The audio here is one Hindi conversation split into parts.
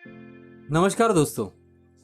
नमस्कार दोस्तों।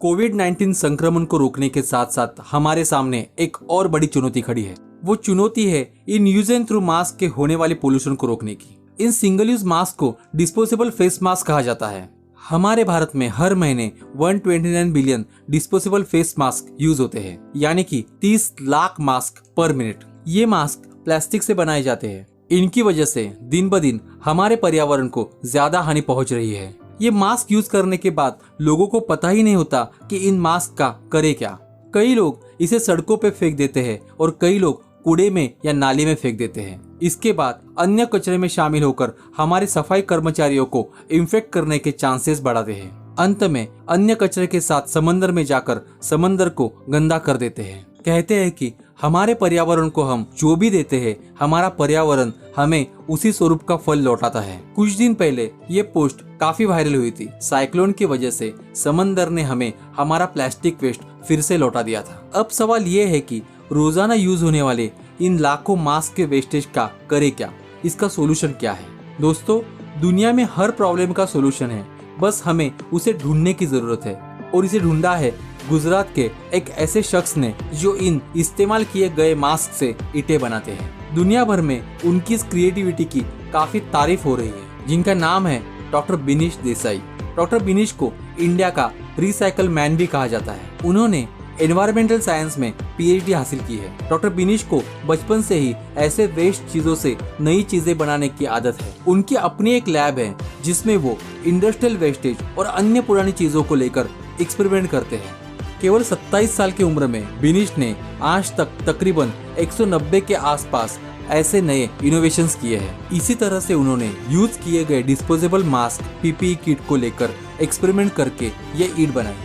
कोविड-19 संक्रमण को रोकने के साथ साथ हमारे सामने एक और बड़ी चुनौती खड़ी है। वो चुनौती है in use and through mask के होने वाले पोल्यूशन को रोकने की। इन सिंगल यूज मास्क को डिस्पोजेबल फेस मास्क कहा जाता है। हमारे भारत में हर महीने 129 billion disposable face mask use होते हैं, यानी कि 30 लाख मास्क पर मिनट। ये मास्क प्लास्टिक से बनाए जाते हैं। इनकी वजह से दिन ब दिन हमारे पर्यावरण को ज्यादा हानि पहुंच रही है। ये मास्क यूज करने के बाद लोगों को पता ही नहीं होता कि इन मास्क का करे क्या। कई लोग इसे सड़कों पे फेंक देते हैं और कई लोग कूड़े में या नाली में फेंक देते हैं। इसके बाद अन्य कचरे में शामिल होकर हमारे सफाई कर्मचारियों को इन्फेक्ट करने के चांसेस बढ़ाते हैं। अंत में अन्य कचरे के साथ समंदर में जाकर समंदर को गंदा कर देते हैं। कहते हैं कि हमारे पर्यावरण को हम जो भी देते हैं, हमारा पर्यावरण हमें उसी स्वरूप का फल लौटाता है। कुछ दिन पहले ये पोस्ट काफी वायरल हुई थी। साइक्लोन की वजह से समंदर ने हमें हमारा प्लास्टिक वेस्ट फिर से लौटा दिया था। अब सवाल ये है कि रोजाना यूज होने वाले इन लाखों मास्क के वेस्टेज का करे क्या, इसका सोल्यूशन क्या है। दोस्तों, दुनिया में हर प्रॉब्लम का सोल्यूशन है, बस हमें उसे ढूंढने की जरूरत है। और इसे ढूंढा है गुजरात के एक ऐसे शख्स ने जो इन इस्तेमाल किए गए मास्क से ईंटें बनाते हैं। दुनिया भर में उनकी इस क्रिएटिविटी की काफी तारीफ हो रही है, जिनका नाम है डॉक्टर बिनीश देसाई। डॉक्टर बिनीश को इंडिया का रिसाइकल मैन भी कहा जाता है। उन्होंने एनवायरमेंटल साइंस में पीएचडी हासिल की है। डॉक्टर बिनीश को बचपन से ही ऐसे वेस्ट चीजों से नई चीजें बनाने की आदत है। उनकी अपनी एक लैब है जिसमें वो इंडस्ट्रियल वेस्टेज और अन्य पुरानी चीजों को लेकर एक्सपेरिमेंट करते हैं। केवल 27 साल की उम्र में बिनीश ने आज तक तकरीबन 190 के आसपास ऐसे नए इनोवेशंस किए हैं। इसी तरह से उन्होंने यूज किए गए डिस्पोजेबल मास्क पीपीई किट को लेकर एक्सपेरिमेंट करके ये ईंट बनाई,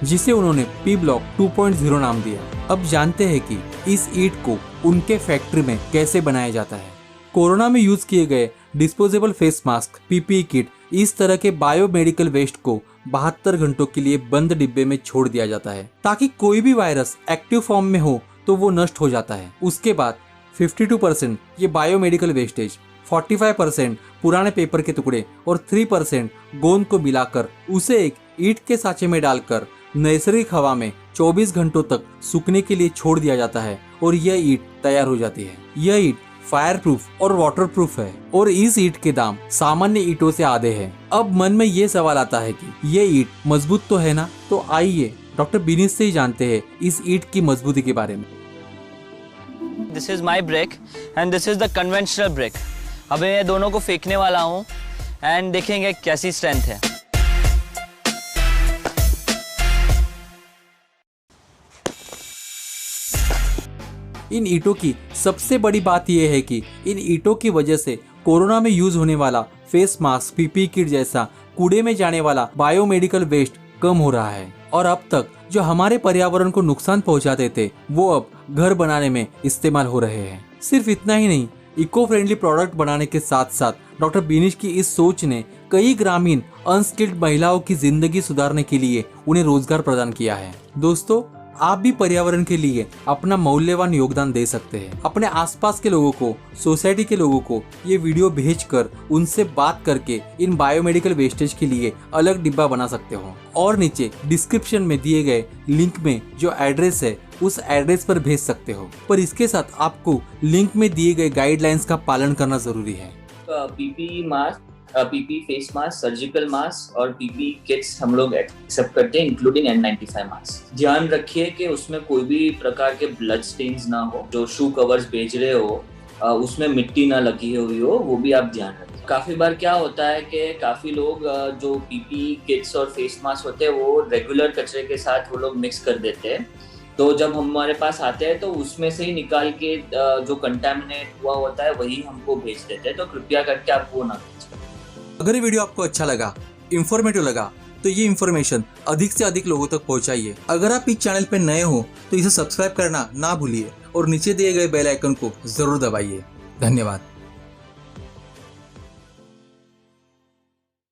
जिसे उन्होंने पी ब्लॉक 2.0 नाम दिया। अब जानते हैं कि इस ईंट को उनके फैक्ट्री में कैसे बनाया जाता है। कोरोना में यूज किए गए disposable face mask PPE kit इस तरह के बायोमेडिकल वेस्ट को 72 घंटों के लिए बंद डिब्बे में छोड़ दिया जाता है, ताकि कोई भी वायरस एक्टिव फॉर्म में हो तो वो नष्ट हो जाता है। उसके बाद 52% ये बायोमेडिकल वेस्टेज, 45% पुराने पेपर के टुकड़े और 3% गोंद को मिलाकर उसे एक ईंट के साँचे में डालकर नैसर्गिक हवा में 24 घंटों तक सूखने के लिए छोड़ दिया जाता है और यह ईंट तैयार हो जाती है। यह ईंट फायर प्रूफ और वाटर प्रूफ है और इस ईंट के दाम सामान्य ईंटों से आधे हैं। अब मन में ये सवाल आता है कि ये ईंट मजबूत तो है ना? तो आइए डॉक्टर बिनीश से ही जानते हैं इस ईंट की मजबूती के बारे में। This is my brake and this is the conventional brake. अब मैं दोनों को फेंकने वाला हूँ एंड देखेंगे कैसी स्ट्रेंथ है। इन ईंटों की सबसे बड़ी बात यह है कि इन ईंटों की वजह से कोरोना में यूज होने वाला फेस मास्क पीपीई किट जैसा कूड़े में जाने वाला बायोमेडिकल वेस्ट कम हो रहा है। और अब तक जो हमारे पर्यावरण को नुकसान पहुंचाते थे वो अब घर बनाने में इस्तेमाल हो रहे हैं। सिर्फ इतना ही नहीं, इको फ्रेंडली प्रोडक्ट बनाने के साथ साथ डॉक्टर बिनीश की इस सोच ने कई ग्रामीण अनस्किल्ड महिलाओं की जिंदगी सुधारने के लिए उन्हें रोजगार प्रदान किया है। दोस्तों, आप भी पर्यावरण के लिए अपना मूल्यवान योगदान दे सकते हैं। अपने आसपास के लोगों को, सोसाइटी के लोगों को ये वीडियो भेजकर उनसे बात करके इन बायोमेडिकल वेस्टेज के लिए अलग डिब्बा बना सकते हो। और नीचे डिस्क्रिप्शन में दिए गए लिंक में जो एड्रेस है उस एड्रेस पर भेज सकते हो। पर इसके साथ आपको लिंक में दिए गए गाइडलाइंस का पालन करना जरूरी है। PPE mask, PP face mask, surgical mask और पीपी किट्स हम लोग एक्सेप्ट करते हैं, इंक्लूडिंग N95 मास्क। ध्यान रखिए कि उसमें कोई भी प्रकार के ब्लड स्टेन्स ना हो। जो शू कवर्स बेच रहे हो उसमें मिट्टी ना लगी हुई हो, वो भी आप ध्यान रखें। काफी बार क्या होता है कि काफी लोग जो पीपी किट्स और फेस मास्क होते हैं वो रेगुलर कचरे के साथ वो लोग मिक्स कर देते हैं। तो जब हमारे पास आते हैं तो उसमें से ही निकाल के जो कंटामिनेट हुआ होता है वही हमको भेज देते हैं। तो कृपया करके आप वो ना भेजें। अगर ये वीडियो आपको अच्छा लगा, इंफॉर्मेटिव लगा, तो ये इन्फॉर्मेशन अधिक से अधिक लोगों तक पहुंचाइए। अगर आप इस चैनल पर नए हो तो इसे सब्सक्राइब करना ना भूलिए और नीचे दिए गए बेल आइकन को जरूर दबाइए। धन्यवाद।